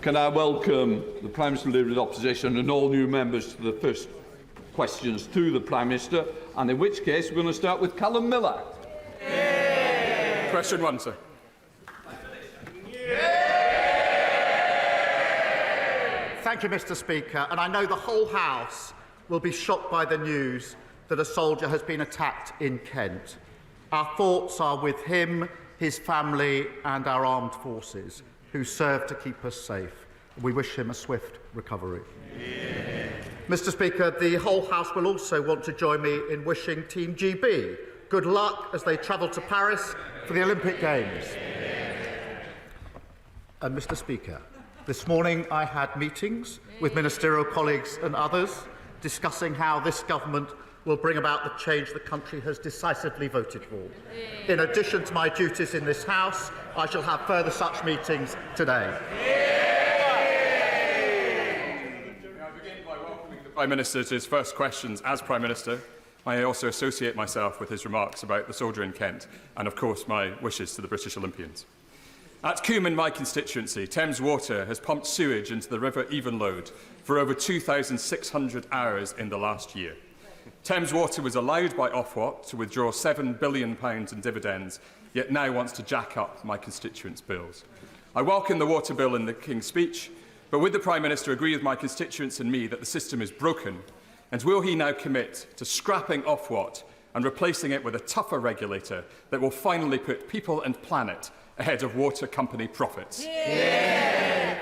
Can I welcome the Prime Minister Leader of the Opposition and all new members to the first questions to the Prime Minister, and in which case we're going to start with Callum Miller. Yeah. Question 1, sir. Thank you, Mr. Speaker. And I know the whole House will be shocked by the news that a soldier has been attacked in Kent. Our thoughts are with him, his family and our armed forces who serve to keep us safe. We wish him a swift recovery. Yeah. Mr. Speaker, the whole House will also want to join me in wishing Team GB good luck as they travel to Paris for the Olympic Games. And Mr. Speaker, this morning I had meetings with ministerial colleagues and others discussing how this government will bring about the change the country has decisively voted for. In addition to my duties in this House, I shall have further such meetings today. I begin by welcoming the Prime Minister to his first questions as Prime Minister. I also associate myself with his remarks about the soldier in Kent and, of course, my wishes to the British Olympians. At Coombe, in my constituency, Thames Water has pumped sewage into the River Evenlode for over 2,600 hours in the last year. Thames Water was allowed by Ofwat to withdraw £7 billion in dividends, yet now wants to jack up my constituents' bills. I welcome the water bill in the King's speech, but would the Prime Minister agree with my constituents and me that the system is broken? And will he now commit to scrapping Ofwat and replacing it with a tougher regulator that will finally put people and planet ahead of water company profits? Yeah.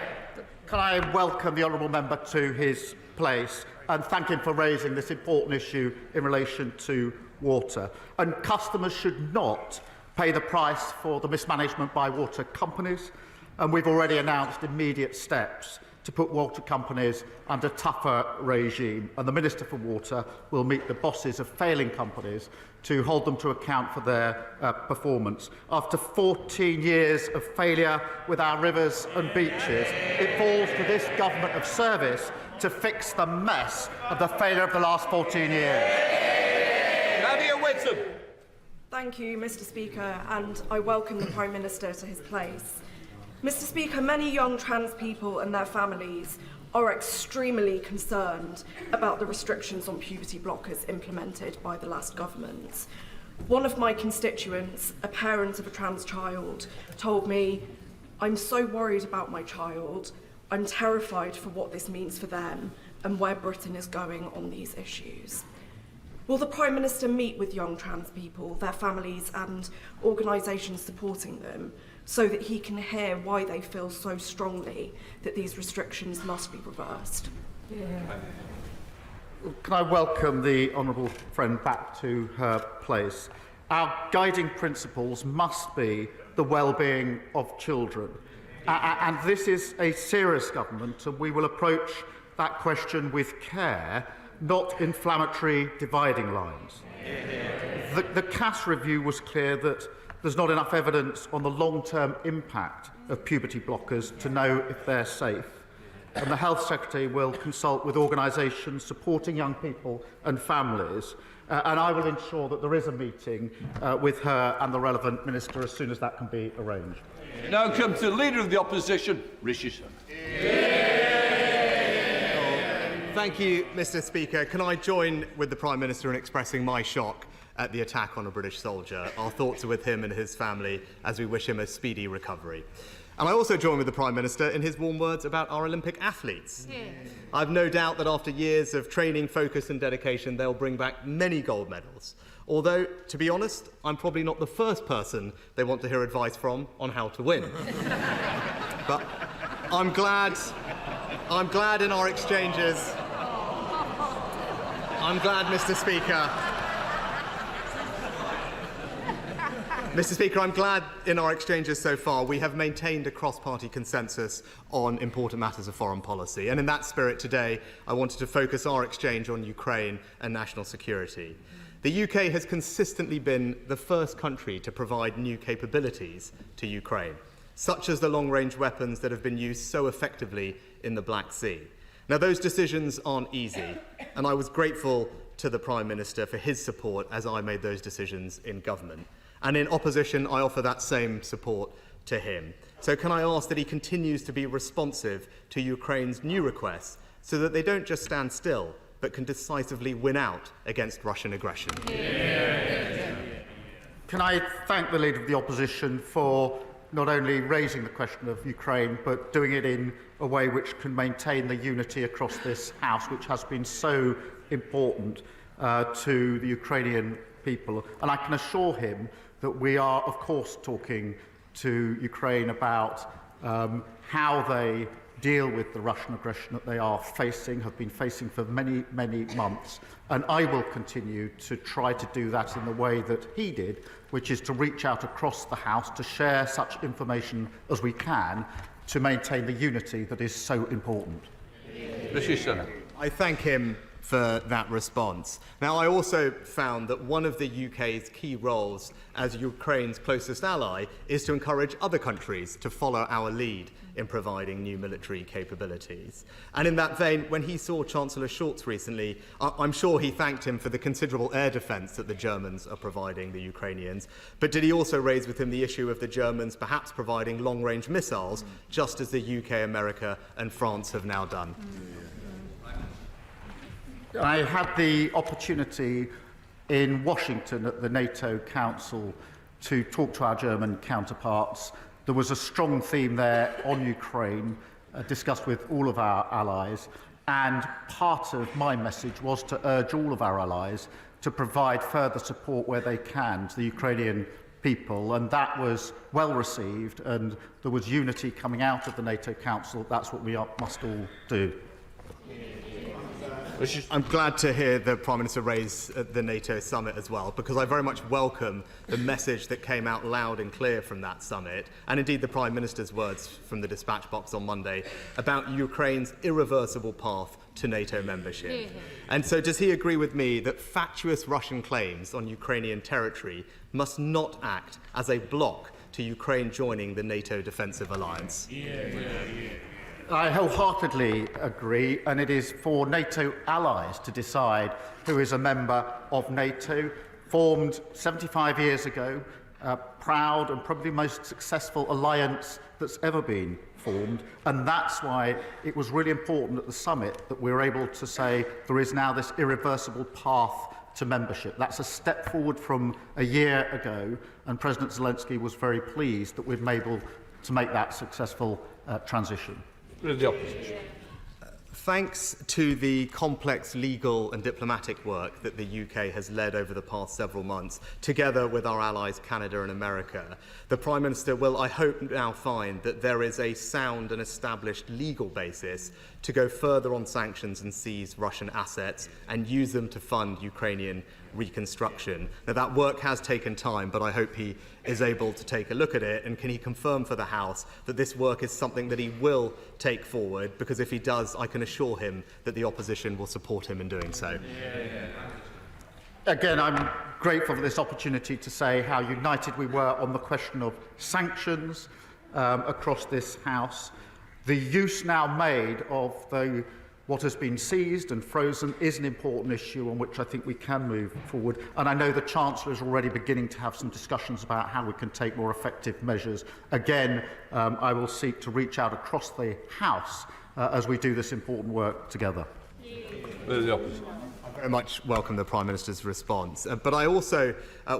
Can I welcome the honourable member to his place and thank him for raising this important issue in relation to water. And customers should not pay the price for the mismanagement by water companies, and we've already announced immediate steps to put water companies under tougher regime, and the Minister for Water will meet the bosses of failing companies to hold them to account for their performance. After 14 years of failure with our rivers and beaches, it falls to this government of service to fix the mess of the failure of the last 14 years. Thank you, Mr. Speaker, and I welcome the Prime Minister to his place. Mr. Speaker, many young trans people and their families are extremely concerned about the restrictions on puberty blockers implemented by the last government. One of my constituents, a parent of a trans child, told me, "I'm so worried about my child. I'm terrified for what this means for them and where Britain is going on these issues." Will the Prime Minister meet with young trans people, their families and organisations supporting them, so that he can hear why they feel so strongly that these restrictions must be reversed? Yeah. Can I welcome the honourable friend back to her place? Our guiding principles must be the well-being of children. And this is a serious government, and we will approach that question with care, not inflammatory dividing lines. The CAS review was clear that there's not enough evidence on the long-term impact of puberty blockers to know if they're safe. And the Health Secretary will consult with organisations supporting young people and families, and I will ensure that there is a meeting with her and the relevant minister as soon as that can be arranged. Now come to the Leader of the Opposition, Rishi Sunak. Thank you, Mr. Speaker. Can I join with the Prime Minister in expressing my shock at the attack on a British soldier? Our thoughts are with him and his family as we wish him a speedy recovery. And I also join with the Prime Minister in his warm words about our Olympic athletes. Yeah. I've no doubt that after years of training, focus and dedication, they'll bring back many gold medals. Although, to be honest, I'm probably not the first person they want to hear advice from on how to win. But I'm glad in our exchanges. I'm glad, Mr. Speaker. Mr. Speaker, I'm glad in our exchanges so far we have maintained a cross-party consensus on important matters of foreign policy. And in that spirit today, I wanted to focus our exchange on Ukraine and national security. The UK has consistently been the first country to provide new capabilities to Ukraine, such as the long-range weapons that have been used so effectively in the Black Sea. Now, those decisions aren't easy, and I was grateful to the Prime Minister for his support as I made those decisions in government. And in opposition, I offer that same support to him. So can I ask that he continues to be responsive to Ukraine's new requests so that they don't just stand still, but can decisively win out against Russian aggression? Can I thank the Leader of the Opposition for not only raising the question of Ukraine, but doing it in a way which can maintain the unity across this House, which has been so important to the Ukrainian people. And I can assure him that we are, of course, talking to Ukraine about how they deal with the Russian aggression that they are facing, have been facing for many, many months. And I will continue to try to do that in the way that he did, which is to reach out across the House to share such information as we can to maintain the unity that is so important. Rishi Sunak. I thank him for that response. Now, I also found that one of the UK's key roles as Ukraine's closest ally is to encourage other countries to follow our lead in providing new military capabilities. And in that vein, when he saw Chancellor Scholz recently, I'm sure he thanked him for the considerable air defence that the Germans are providing the Ukrainians. But did he also raise with him the issue of the Germans perhaps providing long-range missiles, just as the UK, America and France have now done? I had the opportunity in Washington at the NATO Council to talk to our German counterparts. There was a strong theme there on Ukraine, discussed with all of our allies, and part of my message was to urge all of our allies to provide further support where they can to the Ukrainian people, and that was well received, and there was unity coming out of the NATO Council. That's what we must all do. I'm glad to hear the Prime Minister raise the NATO summit as well, because I very much welcome the message that came out loud and clear from that summit, and indeed the Prime Minister's words from the dispatch box on Monday about Ukraine's irreversible path to NATO membership. And so does he agree with me that fatuous Russian claims on Ukrainian territory must not act as a block to Ukraine joining the NATO defensive alliance? I wholeheartedly agree, and it is for NATO allies to decide who is a member of NATO, formed 75 years ago, proud and probably most successful alliance that's ever been formed, and that's why it was really important at the summit that we were able to say there is now this irreversible path to membership. That's a step forward from a year ago, and President Zelensky was very pleased that we've been able to make that successful transition. The opposition. Thanks to the complex legal and diplomatic work that the UK has led over the past several months, together with our allies Canada and America, the Prime Minister will, I hope, now find that there is a sound and established legal basis to go further on sanctions and seize Russian assets and use them to fund Ukrainian reconstruction. Now, that work has taken time, but I hope he is able to take a look at it, and can he confirm for the House that this work is something that he will take forward, because if he does, I can assure him that the opposition will support him in doing so. Again, I'm grateful for this opportunity to say how united we were on the question of sanctions across this House. The use now made of what has been seized and frozen is an important issue on which I think we can move forward. And I know the Chancellor is already beginning to have some discussions about how we can take more effective measures. Again, I will seek to reach out across the House as we do this important work together. The opposition. I very much welcome the Prime Minister's response, but I also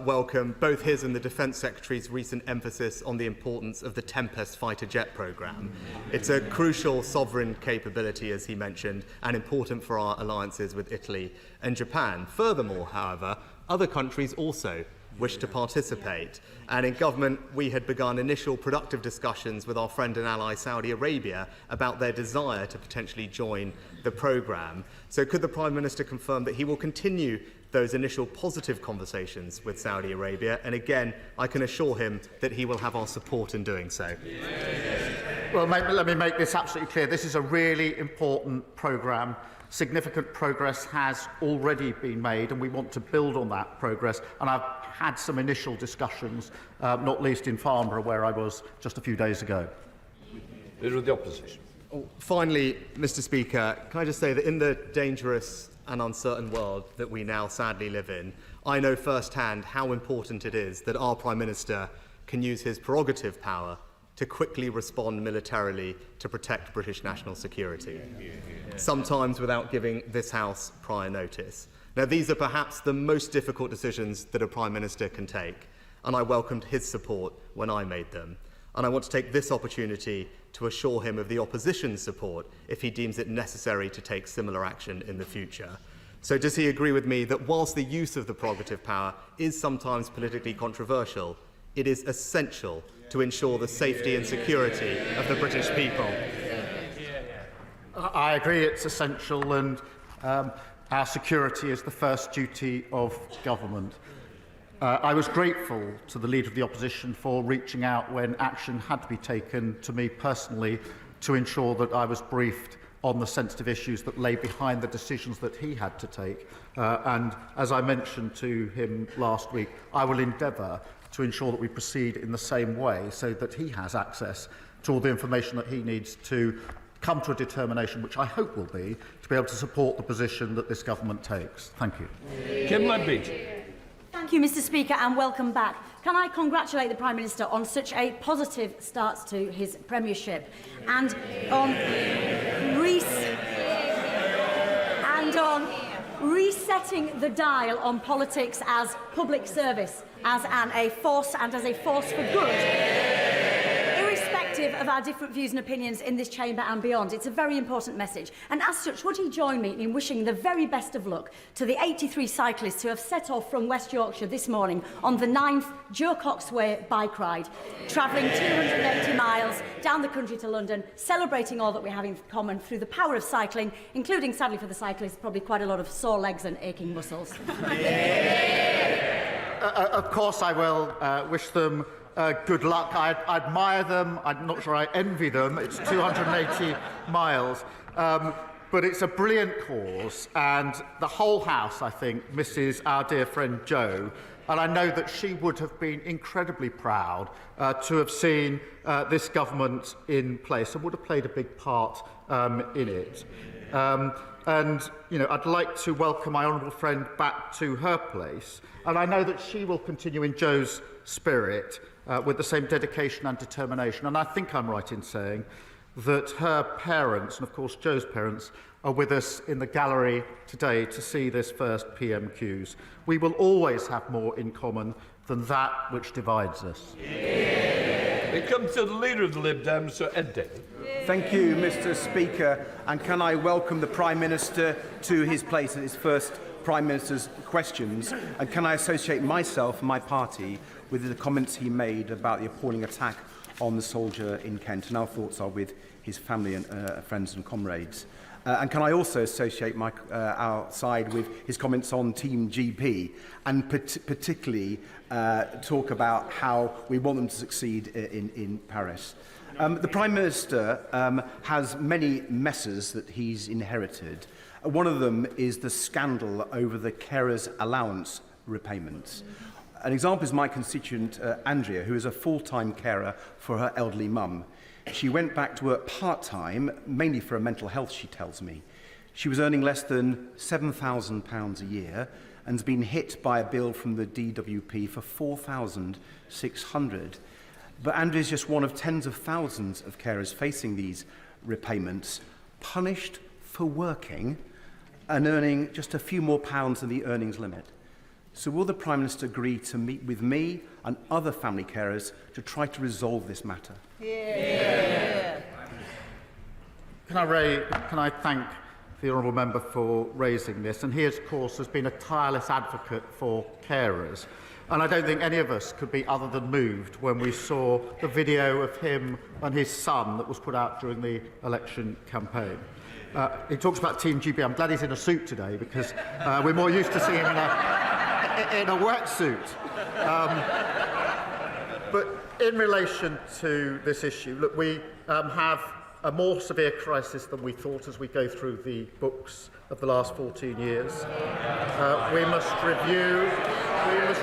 welcome both his and the Defence Secretary's recent emphasis on the importance of the Tempest fighter jet programme. It's a crucial sovereign capability, as he mentioned, and important for our alliances with Italy and Japan. Furthermore, however, other countries also wish to participate, and in government we had begun initial productive discussions with our friend and ally Saudi Arabia about their desire to potentially join the programme. So could the Prime Minister confirm that he will continue those initial positive conversations with Saudi Arabia, and again I can assure him that he will have our support in doing so? Well, let me make this absolutely clear. This is a really important programme. Significant progress has already been made, and we want to build on that progress. And I've had some initial discussions, not least in Farnborough, where I was just a few days ago. Leader of the opposition. Finally, Mr. Speaker, can I just say that in the dangerous and uncertain world that we now sadly live in, I know firsthand how important it is that our Prime Minister can use his prerogative power to quickly respond militarily to protect British national security, sometimes without giving this House prior notice. Now, these are perhaps the most difficult decisions that a Prime Minister can take, and I welcomed his support when I made them. And I want to take this opportunity to assure him of the opposition's support if he deems it necessary to take similar action in the future. So does he agree with me that whilst the use of the prerogative power is sometimes politically controversial, it is essential to ensure the safety and security of the British people? I agree it's essential, and our security is the first duty of government. I was grateful to the Leader of the Opposition for reaching out when action had to be taken to me personally to ensure that I was briefed on the sensitive issues that lay behind the decisions that he had to take. And as I mentioned to him last week, I will endeavour to ensure that we proceed in the same way so that he has access to all the information that he needs to come to a determination, which I hope will be, to be able to support the position that this government takes. Thank you. Thank you, Mr. Speaker, and welcome back. Can I congratulate the Prime Minister on such a positive start to his premiership and on resetting the dial on politics as public service, as a force and as a force for good. Irrespective of our different views and opinions in this chamber and beyond, it's a very important message. And as such, would he join me in wishing the very best of luck to the 83 cyclists who have set off from West Yorkshire this morning on the 9th Joe Cox Way bike ride, travelling 280 miles down the country to London, celebrating all that we have in common through the power of cycling, including, sadly for the cyclists, probably quite a lot of sore legs and aching muscles. Of course I will wish them good luck. I admire them. I'm not sure I envy them. It's 280 miles. But it's a brilliant cause, and the whole House, I think, misses our dear friend Jo. And I know that she would have been incredibly proud to have seen this government in place and would have played a big part in it. And, you know, I'd like to welcome my honourable friend back to her place. And I know that she will continue in Jo's spirit with the same dedication and determination. And I think I'm right in saying that her parents, and of course Jo's parents, are with us in the gallery today to see this first PMQs. We will always have more in common than that which divides us. It comes to the Leader of the Lib Dems, Sir Ed Davey. Thank you, Mr. Speaker. And can I welcome the Prime Minister to his place at his first Prime Minister's questions? And can I associate myself and my party with the comments he made about the appalling attack on the soldier in Kent? And our thoughts are with his family and friends and comrades. And can I also associate our side with his comments on Team GP and particularly talk about how we want them to succeed in Paris? The Prime Minister has many messes that he's inherited. One of them is the scandal over the carers' allowance repayments. An example is my constituent Andrea, who is a full-time carer for her elderly mum. She went back to work part-time, mainly for her mental health, she tells me. She was earning less than £7,000 a year and has been hit by a bill from the DWP for £4,600. But Andrea is just one of tens of thousands of carers facing these repayments, punished for working and earning just a few more pounds than the earnings limit. So will the Prime Minister agree to meet with me and other family carers to try to resolve this matter? Yeah. Can I thank the honourable member for raising this? And he, of course, has been a tireless advocate for carers. And I don't think any of us could be other than moved when we saw the video of him and his son that was put out during the election campaign. He talks about Team GB. I'm glad he's in a suit today because we're more used to seeing him in a wetsuit. But in relation to this issue, look, we have a more severe crisis than we thought as we go through the books of the last 14 years. We must review the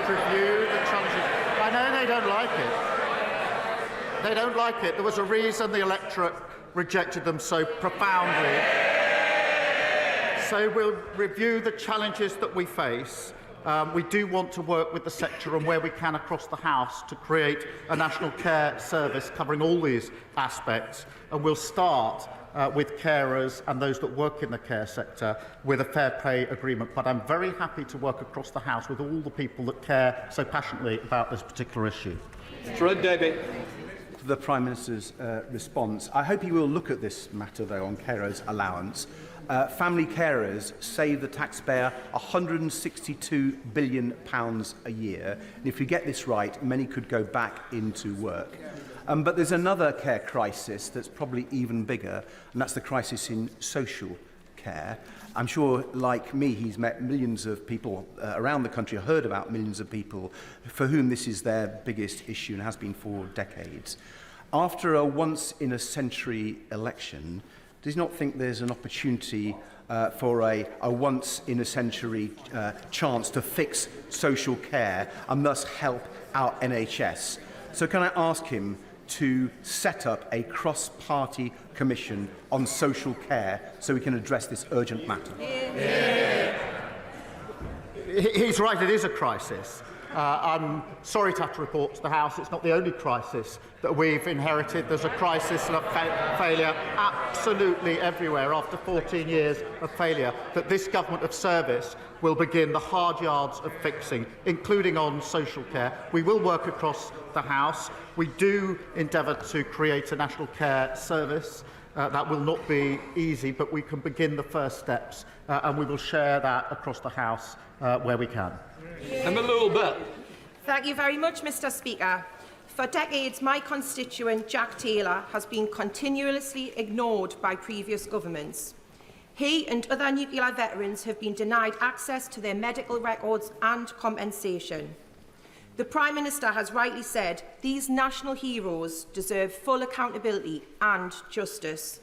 challenges. I know they don't like it. They don't like it. There was a reason the electorate rejected them so profoundly. So we'll review the challenges that we face, We do want to work with the sector and where we can across the House to create a national care service covering all these aspects. And we'll start with carers and those that work in the care sector with a fair pay agreement. But I'm very happy to work across the House with all the people that care so passionately about this particular issue. Fred Davitt. The Prime Minister's response. I hope he will look at this matter, though, on carers' allowance. Family carers save the taxpayer £162 billion a year. And if you get this right, many could go back into work. But there's another care crisis that's probably even bigger, and that's the crisis in social care. I'm sure, like me, he's met millions of people around the country, heard about millions of people for whom this is their biggest issue and has been for decades. After a once-in-a-century election, does he not think there's an opportunity for a once-in-a-century chance to fix social care and thus help our NHS? So can I ask him to set up a cross-party commission on social care so we can address this urgent matter? He's right, it is a crisis. I'm sorry to have to report to the House it's not the only crisis that we've inherited. There's a crisis of failure absolutely everywhere after 14 years of failure that this government of service will begin the hard yards of fixing, including on social care. We will work across the House. We do endeavour to create a national care service. That will not be easy, but we can begin the first steps, and we will share that across the House where we can. And a little bit. Thank you very much, Mr. Speaker. For decades, my constituent, Jack Taylor, has been continuously ignored by previous governments. He and other nuclear veterans have been denied access to their medical records and compensation. The Prime Minister has rightly said these national heroes deserve full accountability and justice.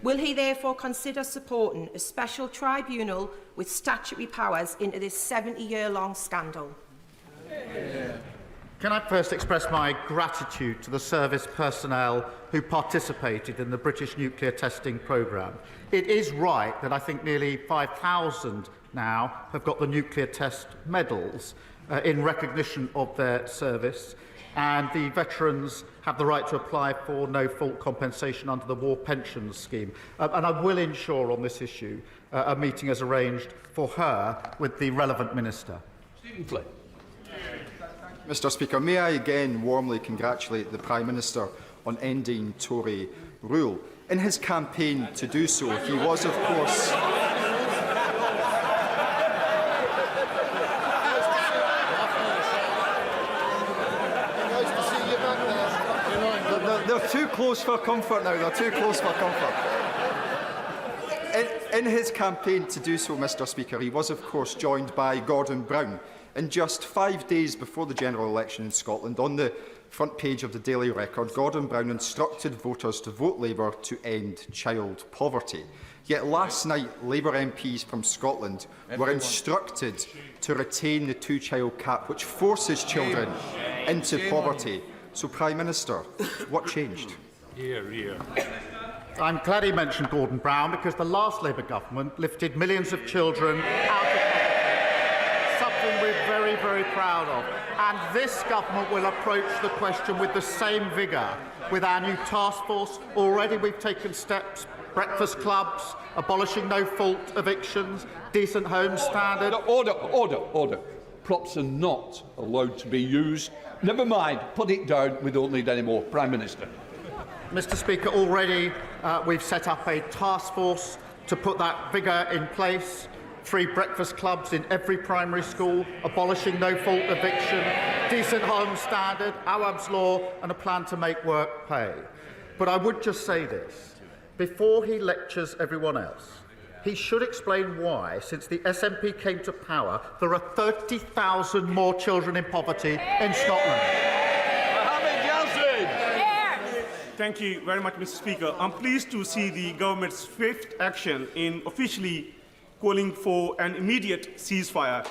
Will he therefore consider supporting a special tribunal with statutory powers into this 70-year-long scandal? Can I first express my gratitude to the service personnel who participated in the British nuclear testing programme. It is right that I think nearly 5,000 now have got the nuclear test medals in recognition of their service, and the veterans have the right to apply for no-fault compensation under the War Pensions Scheme. And I will ensure on this issue a meeting is arranged for her with the relevant minister. Stephen Flynn. Mr Speaker, may I again warmly congratulate the Prime Minister on ending Tory rule. In his campaign to do so, he was, of course... They're too close for comfort now. They're too close for comfort. In his campaign to do so, Mr Speaker, he was, of course, joined by Gordon Brown. And just 5 days before the general election in Scotland, on the front page of the Daily Record, Gordon Brown instructed voters to vote Labour to end child poverty. Yet last night, Labour MPs from Scotland were instructed to retain the two-child cap, which forces children into poverty. So, Prime Minister, what changed? I'm glad he mentioned Gordon Brown, because the last Labour government lifted millions of children out of poverty, something we're very, very proud of. And this government will approach the question with the same vigour. With our new task force, already we've taken steps: breakfast clubs, abolishing no-fault evictions, decent home standard. Order. Props are not allowed to be used. Never mind, put it down. We don't need any more. Prime Minister. Mr Speaker, already we've set up a task force to put that vigour in place. 3 breakfast clubs in every primary school, abolishing no-fault eviction, decent home standard, Awab's law, and a plan to make work pay. But I would just say this: before he lectures everyone else, he should explain why, since the SNP came to power, there are 30,000 more children in poverty in Scotland. Thank you very much, Mr Speaker. I'm pleased to see the government's swift action in officially calling for an immediate ceasefire,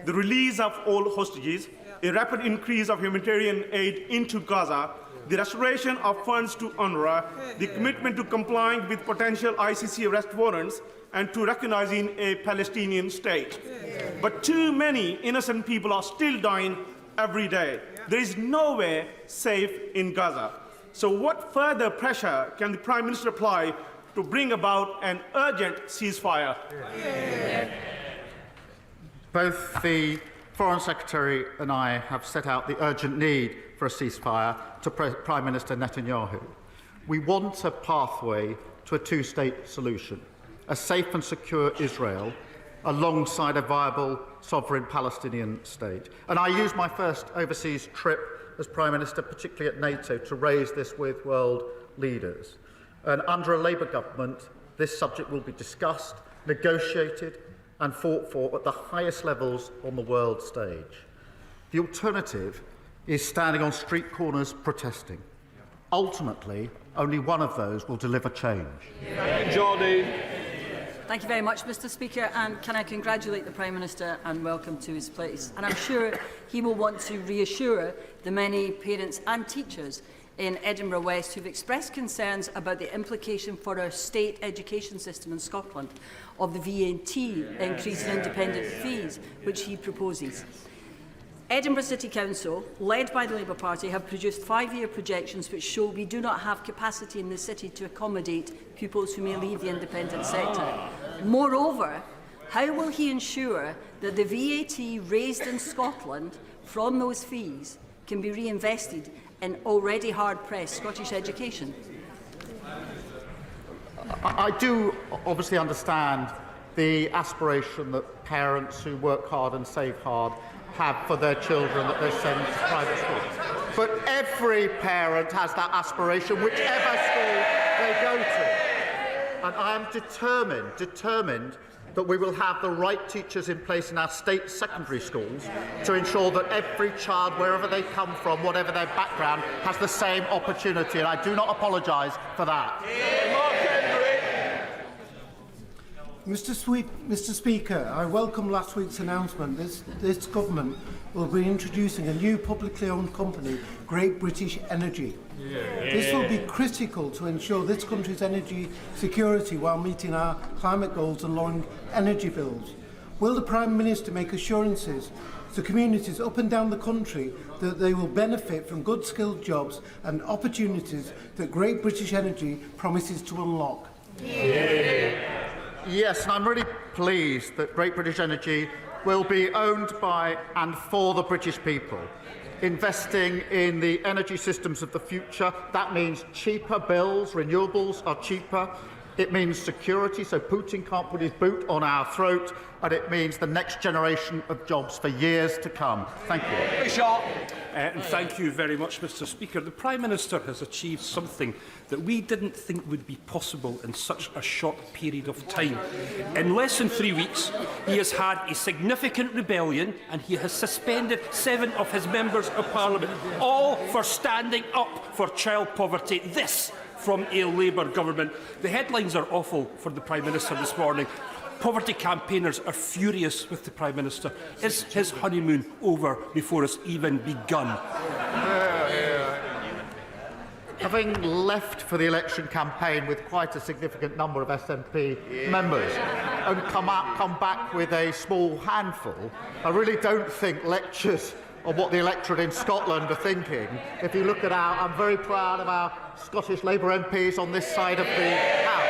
the release of all hostages, a rapid increase of humanitarian aid into Gaza, the restoration of funds to UNRWA, the commitment to complying with potential ICC arrest warrants, and to recognizing a Palestinian state. But too many innocent people are still dying every day. There is nowhere safe in Gaza. So what further pressure can the Prime Minister apply to bring about an urgent ceasefire? Both the Foreign Secretary and I have set out the urgent need for a ceasefire to Prime Minister Netanyahu. We want a pathway to a two-state solution, a safe and secure Israel alongside a viable sovereign Palestinian state. And I used my first overseas trip as Prime Minister, particularly at NATO, to raise this with world leaders. And under a Labour government, this subject will be discussed, negotiated and fought for at the highest levels on the world stage. The alternative is standing on street corners protesting. Ultimately, only one of those will deliver change. Jordan. Thank you very much, Mr. Speaker, and can I congratulate the Prime Minister and welcome to his place. And I'm sure he will want to reassure the many parents and teachers in Edinburgh West who've expressed concerns about the implication for our state education system in Scotland of the VAT increase in independent fees, which he proposes. Edinburgh City Council, led by the Labour Party, have produced 5-year projections which show we do not have capacity in the city to accommodate pupils who may leave the independent sector. Moreover, how will he ensure that the VAT raised in Scotland from those fees can be reinvested in already hard-pressed Scottish education? I do obviously understand the aspiration that parents who work hard and save hard have for their children that they send to private schools. But every parent has that aspiration, whichever school they go to. And I am determined that we will have the right teachers in place in our state secondary schools to ensure that every child, wherever they come from, whatever their background, has the same opportunity. And I do not apologise for that. Mr. Speaker, I welcome last week's announcement this government will be introducing a new publicly owned company, Great British Energy. This will be critical to ensure this country's energy security while meeting our climate goals and lowering energy bills. Will the Prime Minister make assurances to communities up and down the country that they will benefit from good skilled jobs and opportunities that Great British Energy promises to unlock? Yes, and I'm really pleased that Great British Energy will be owned by and for the British people. Investing in the energy systems of the future, that means cheaper bills, renewables are cheaper. It means security, so Putin can't put his boot on our throat, and it means the next generation of jobs for years to come. Thank you. And thank you very much, Mr. Speaker. The Prime Minister has achieved something that we didn't think would be possible in such a short period of time. In less than 3 weeks, he has had a significant rebellion and he has suspended 7 of his members of Parliament, all for standing up for child poverty. This from a Labour government. The headlines are awful for the Prime Minister this morning. Poverty campaigners are furious with the Prime Minister. Is his honeymoon over before it's even begun? Having left for the election campaign with quite a significant number of SNP members and come back with a small handful, I really don't think lectures on what the electorate in Scotland are thinking. If you look at I'm very proud of our Scottish Labour MPs on this side of the House.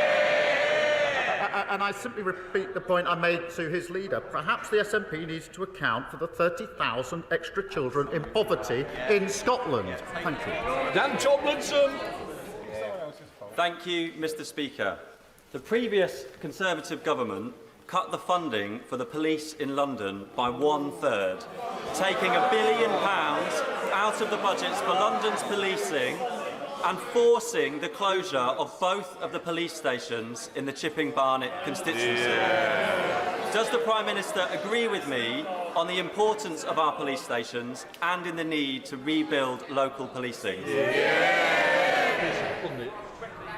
And I simply repeat the point I made to his leader. Perhaps the SNP needs to account for the 30,000 extra children in poverty in Scotland. Thank you. Dan Tomlinson. Thank you, Mr. Speaker. The previous Conservative government cut the funding for the police in London by 1/3, taking £1 billion out of the budgets for London's policing and forcing the closure of both of the police stations in the Chipping Barnet constituency. Does the Prime Minister agree with me on the importance of our police stations and in the need to rebuild local policing?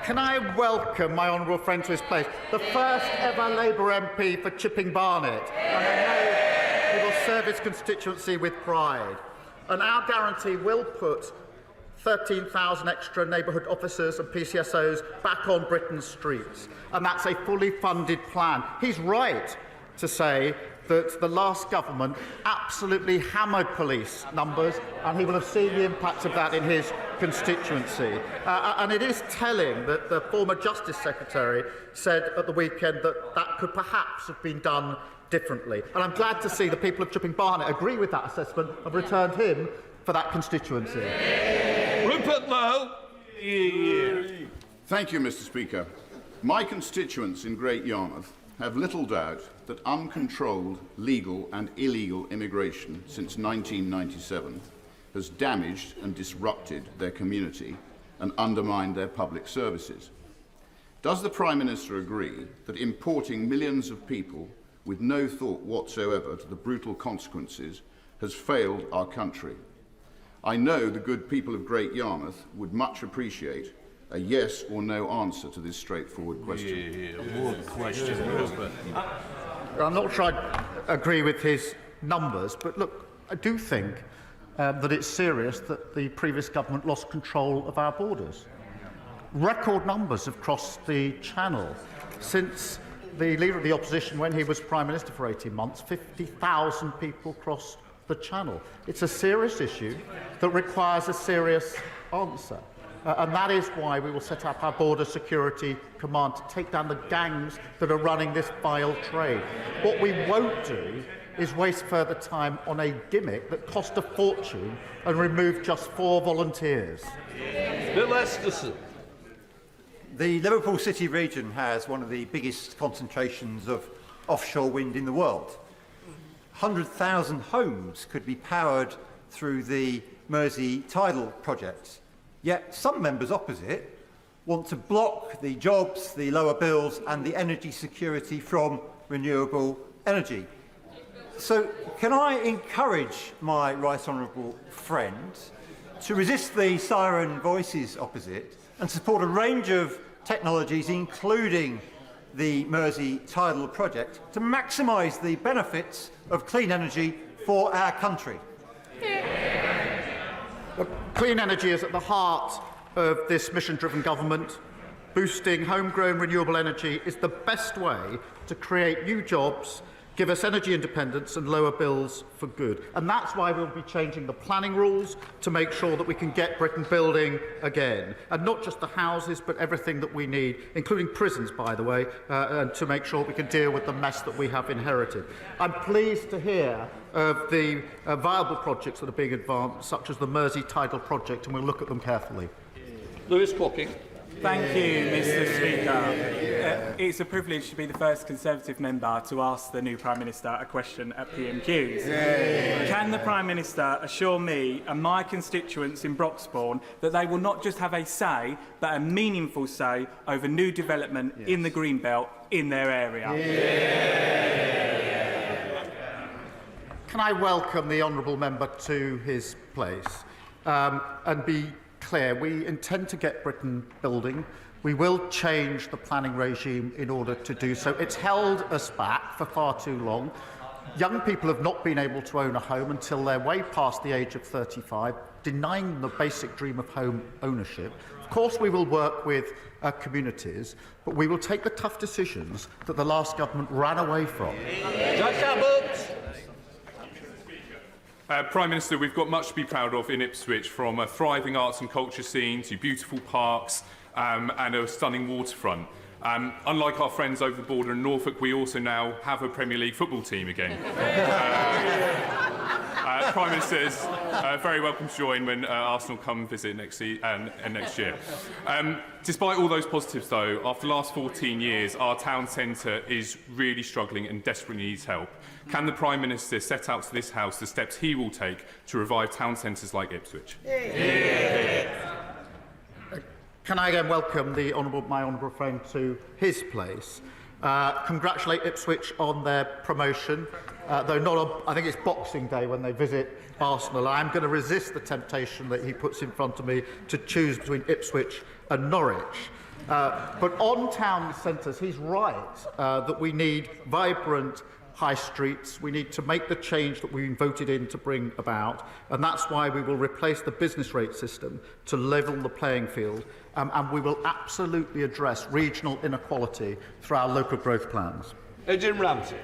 Can I welcome my honourable friend to his place, the first ever Labour MP for Chipping Barnet, and I know he will serve his constituency with pride. And our guarantee will put 13,000 extra neighbourhood officers and PCSOs back on Britain's streets. And that's a fully funded plan. He's right to say that the last government absolutely hammered police numbers, and he will have seen the impact of that in his constituency. And it is telling that the former Justice Secretary said at the weekend that that could perhaps have been done differently. And I'm glad to see the people of Chipping Barnet agree with that assessment and returned him for that constituency. Rupert Lowe. Thank you, Mr. Speaker. My constituents in Great Yarmouth have little doubt that uncontrolled legal and illegal immigration since 1997 has damaged and disrupted their community and undermined their public services. Does the Prime Minister agree that importing millions of people with no thought whatsoever to the brutal consequences has failed our country? I know the good people of Great Yarmouth would much appreciate a yes or no answer to this straightforward question. Good question. I'm not sure I agree with his numbers, but look, I do think that it's serious that the previous government lost control of our borders. Record numbers have crossed the Channel. Since the Leader of the Opposition, when he was Prime Minister for 18 months, 50,000 people crossed the Channel. It's a serious issue that requires a serious answer. And that is why we will set up our Border Security Command to take down the gangs that are running this vile trade. What we won't do is waste further time on a gimmick that cost a fortune and remove just 4 volunteers. Bill Esterson. The Liverpool City region has one of the biggest concentrations of offshore wind in the world. 100,000 homes could be powered through the Mersey tidal project. Yet some members opposite want to block the jobs, the lower bills and the energy security from renewable energy. So can I encourage my right honourable friend to resist the siren voices opposite and support a range of technologies, including the Mersey tidal project, to maximise the benefits of clean energy for our country? Clean energy is at the heart of this mission-driven government. Boosting homegrown renewable energy is the best way to create new jobs, give us energy independence and lower bills for good. And that's why we'll be changing the planning rules to make sure that we can get Britain building again. And not just the houses, but everything that we need, including prisons, by the way, and to make sure we can deal with the mess that we have inherited. I'm pleased to hear of the viable projects that are being advanced, such as the Mersey tidal project, and we'll look at them carefully. Lewis Cooking. Thank you, Mr. Speaker. It's a privilege to be the first Conservative member to ask the new Prime Minister a question at PMQs. Can the Prime Minister assure me and my constituents in Broxbourne that they will not just have a say, but a meaningful say over new development in the Greenbelt in their area? Can I welcome the honourable member to his place and be clear, we intend to get Britain building. We will change the planning regime in order to do so. It's held us back for far too long. Young people have not been able to own a home until they're way past the age of 35, denying them the basic dream of home ownership. Of course, we will work with communities, but we will take the tough decisions that the last government ran away from. Jack Abbott. Prime Minister, we've got much to be proud of in Ipswich, from a thriving arts and culture scene to beautiful parks and a stunning waterfront. Unlike our friends over the border in Norfolk, we also now have a Premier League football team again. Prime Minister is very welcome to join when Arsenal come visit next year. Despite all those positives, though, after the last 14 years, our town centre is really struggling and desperately needs help. Can the Prime Minister set out to this House the steps he will take to revive town centres like Ipswich? Can I again welcome my honourable friend to his place? Congratulate Ipswich on their promotion, though not on, I think it's Boxing Day when they visit Arsenal. I'm going to resist the temptation that he puts in front of me to choose between Ipswich and Norwich. But on town centres, he's right that we need vibrant high streets. We need to make the change that we voted in to bring about, and that's why we will replace the business rate system to level the playing field, and we will absolutely address regional inequality through our local growth plans. Jim Ramsey.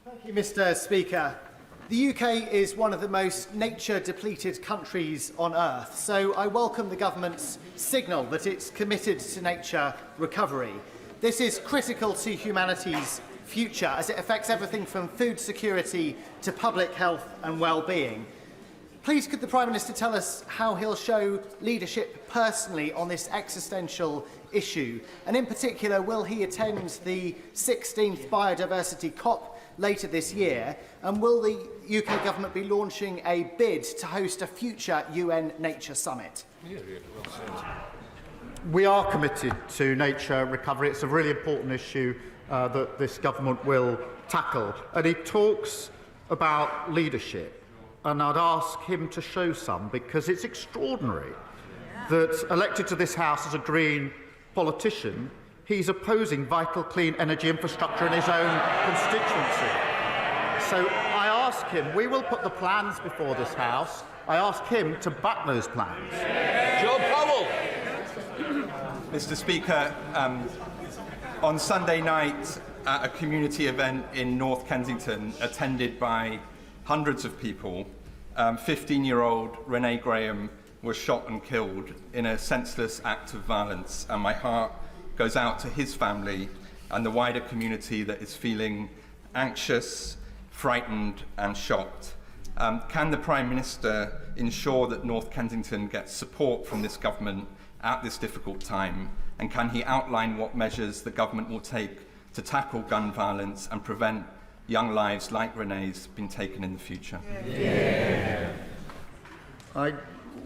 Thank you, Mr. Speaker. The UK is one of the most nature-depleted countries on earth, so I welcome the government's signal that it's committed to nature recovery. This is critical to humanity's future as it affects everything from food security to public health and well-being. Please could the Prime Minister tell us how he'll show leadership personally on this existential issue, and in particular will he attend the 16th Biodiversity COP later this year, and will the UK government be launching a bid to host a future UN Nature Summit? We are committed to nature recovery. It's a really important issue that this government will tackle. And he talks about leadership, and I'd ask him to show some, because it's extraordinary that, elected to this House as a Green politician, he's opposing vital clean energy infrastructure in his own constituency. So I ask him, we will put the plans before this House, I ask him to back those plans. John Powell. Mr. Speaker, on Sunday night at a community event in North Kensington attended by hundreds of people, 15-year-old Renee Graham was shot and killed in a senseless act of violence, and my heart goes out to his family and the wider community that is feeling anxious, frightened and shocked. Can the Prime Minister ensure that North Kensington gets support from this government at this difficult time, and can he outline what measures the government will take to tackle gun violence and prevent young lives like Renee's being taken in the future? I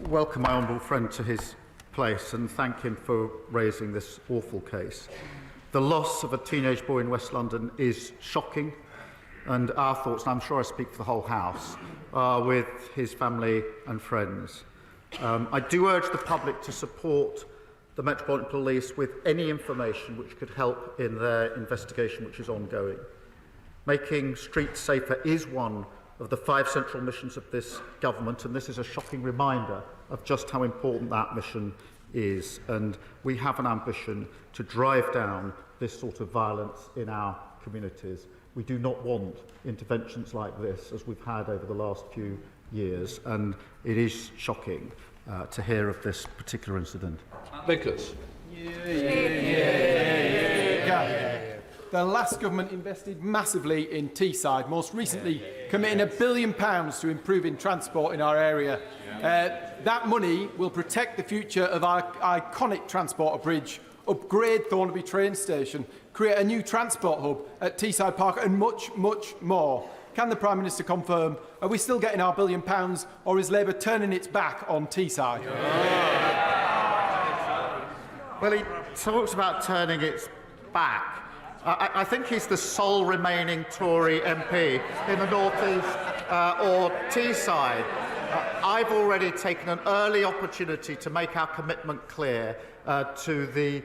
welcome my honourable friend to his place and thank him for raising this awful case. The loss of a teenage boy in West London is shocking, and our thoughts, and I'm sure I speak for the whole House, are with his family and friends. I do urge the public to support the Metropolitan Police with any information which could help in their investigation, which is ongoing. Making streets safer is one of the 5 central missions of this government, and this is a shocking reminder of just how important that mission is. And we have an ambition to drive down this sort of violence in our communities. We do not want interventions like this as we've had over the last few years, and it is shocking to hear of this particular incident. Vickers. The last government invested massively in Teesside, most recently committing £1 billion to improving transport in our area. That money will protect the future of our iconic transporter bridge, upgrade Thornaby train station, create a new transport hub at Teesside Park and much, much more. Can the Prime Minister confirm, are we still getting our £1 billion, or is Labour turning its back on Teesside? Well, he talks about turning its back. I think he's the sole remaining Tory MP in the North East or Teesside. I've already taken an early opportunity to make our commitment clear to the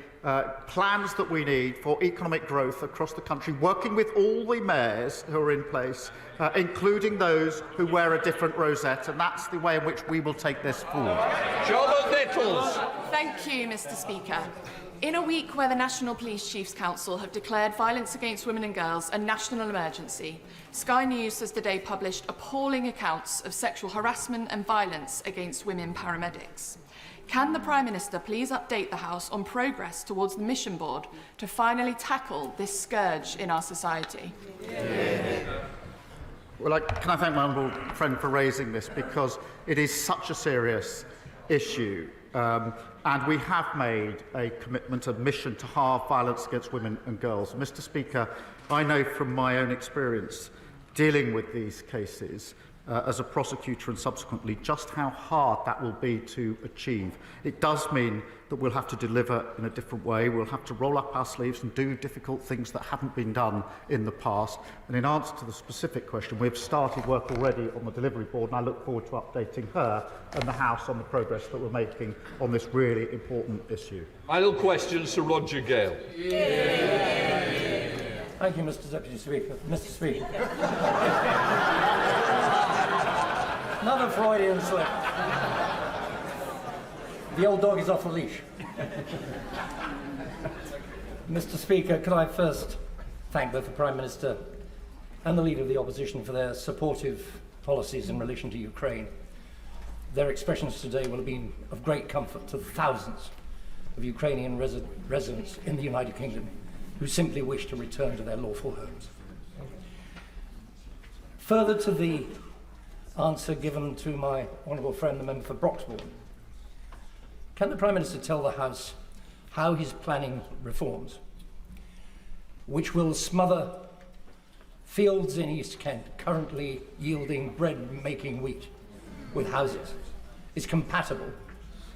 plans that we need for economic growth across the country, working with all the mayors who are in place, including those who wear a different rosette, and that's the way in which we will take this forward. Charlotte Nichols. Thank you, Mr. Speaker. In a week where the National Police Chiefs Council have declared violence against women and girls a national emergency, Sky News has today published appalling accounts of sexual harassment and violence against women paramedics. Can the Prime Minister please update the House on progress towards the mission board to finally tackle this scourge in our society? Well, can I thank my honourable friend for raising this, because it is such a serious issue. And we have made a commitment, a mission to halve violence against women and girls. Mr. Speaker, I know from my own experience dealing with these cases as a prosecutor and subsequently just how hard that will be to achieve. It does mean that we'll have to deliver in a different way. We'll have to roll up our sleeves and do difficult things that haven't been done in the past. And in answer to the specific question, we've started work already on the delivery board, and I look forward to updating her and the House on the progress that we're making on this really important issue. Final questions to Roger Gale. Thank you, Mr. Deputy Speaker. Mr. Speaker. Another Freudian slip. The old dog is off the leash. Mr. Speaker, could I first thank both the Prime Minister and the Leader of the Opposition for their supportive policies in relation to Ukraine. Their expressions today will have been of great comfort to thousands of Ukrainian residents in the United Kingdom who simply wish to return to their lawful homes. Further to the answer given to my honourable friend, the member for Broxbourne, can the Prime Minister tell the House how he's planning reforms which will smother fields in East Kent currently yielding bread-making wheat with houses is compatible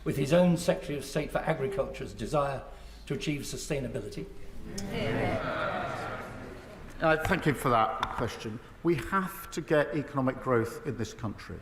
with his own Secretary of State for Agriculture's desire to achieve sustainability? Thank you for that question. We have to get economic growth in this country.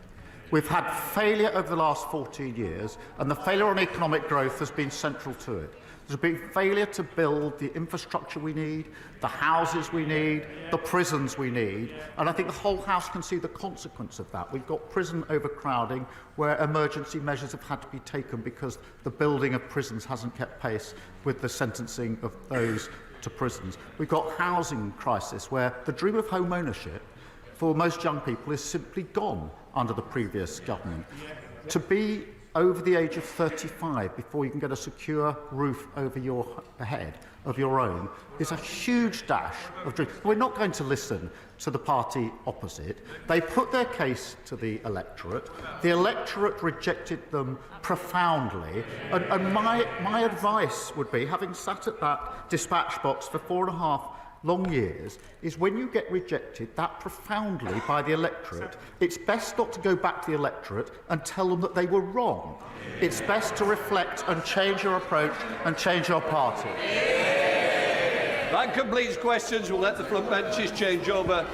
We've had failure over the last 14 years, and the failure on economic growth has been central to it. There's been failure to build the infrastructure we need, the houses we need, the prisons we need, and I think the whole House can see the consequence of that. We've got prison overcrowding where emergency measures have had to be taken because the building of prisons hasn't kept pace with the sentencing of those to prisons. We've got housing crisis where the dream of home ownership for most young people is simply gone under the previous government. To be over the age of 35 before you can get a secure roof over your head of your own is a huge dash of dreams. We're not going to listen to the party opposite. They put their case to the electorate. The electorate rejected them profoundly. And my advice would be, having sat at that dispatch box for 4.5 long years, is when you get rejected that profoundly by the electorate, it's best not to go back to the electorate and tell them that they were wrong. It's best to reflect and change your approach and change your party. That completes questions. We'll let the front benches change over.